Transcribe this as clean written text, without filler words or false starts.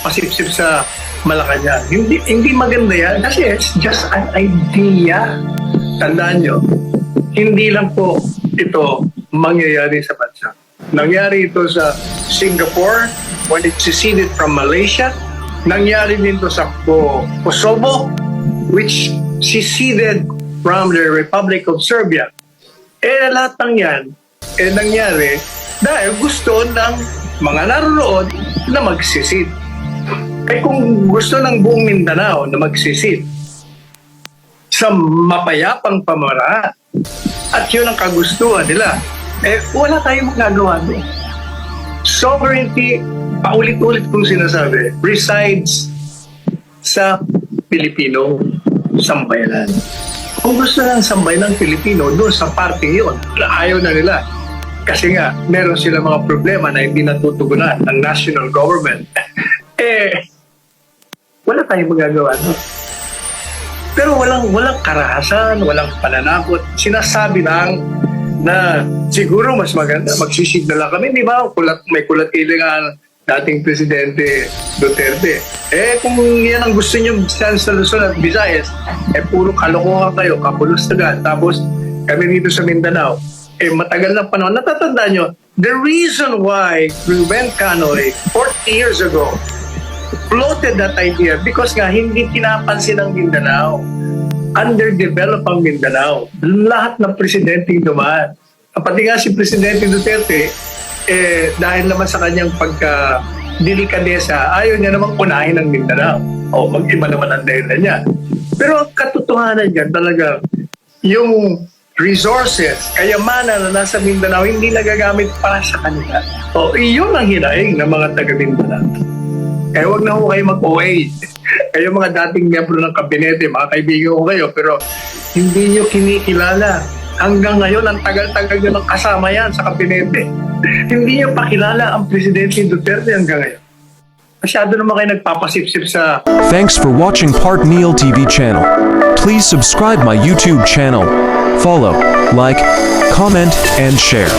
nagpapasipsip sa Malacanang. Hindi maganda yan kasi it's just an idea. Tandaan nyo, hindi lang po ito mangyayari sa bansa. Nangyari ito sa Singapore when it seceded from Malaysia. Nangyari din ito sa Kosovo, which seceded from the Republic of Serbia. Lahat ng yan, nangyari dahil gusto ng mga naroon na magsisid. Kung gusto ng buong Mindanao na magsisid sa mapayapang pamaraan at yun ang kagustuhan nila, wala tayong magagawa doon. Sovereignty, paulit-ulit kong sinasabi, resides sa Pilipino sambayanan. Kung gusto ng sambayan ng Pilipino doon sa parting yun, ayaw na nila. Kasi nga, meron sila mga problema na hindi natutugunan ng national government. Wala tayong magagawa doon. Pero walang karahasan, walang pananakot. Sinasabi lang na siguro mas maganda, magsisigla lang kami. Di ba? May kulatilingan dating Presidente Duterte. Kung yan ang gusto nyo sa Luzon at Visayas, puro kalokohan kayo, kapulustagan. Tapos kami dito sa Mindanao, matagal na panahon. Natatandaan nyo, the reason why Ruben Canoy 40 years ago floated that idea because nga hindi pinapansin ang Mindanao. Underdeveloped ang Mindanao. Lahat ng presidente dumaan. Pati nga si Presidente Duterte, dahil naman sa kanyang pagka-delikadesa, ayaw niya namang unahin ang Mindanao. Mag-iba naman ang dahilan niya. Pero ang katotohanan niya talaga, yung resources, kayamanan na nasa Mindanao, hindi nagagamit para sa kanila. Iyon ang hinaing ng mga taga-Mindanao. Kaya huwag na ho kayo mag-OA. Kayo mga dating miyembro ng kabinete, mga kaibigan ko kayo, pero hindi nyo kinikilala. Hanggang ngayon, ang tagal-tagal nyo nang kasama yan sa kabinete. Hindi nyo pakilala ang Presidente Duterte hanggang ngayon. Masyado naman kayo nagpapasipsip sa... Thanks for watching Part Neil TV channel. Please subscribe my YouTube channel. Follow, like, comment, and share.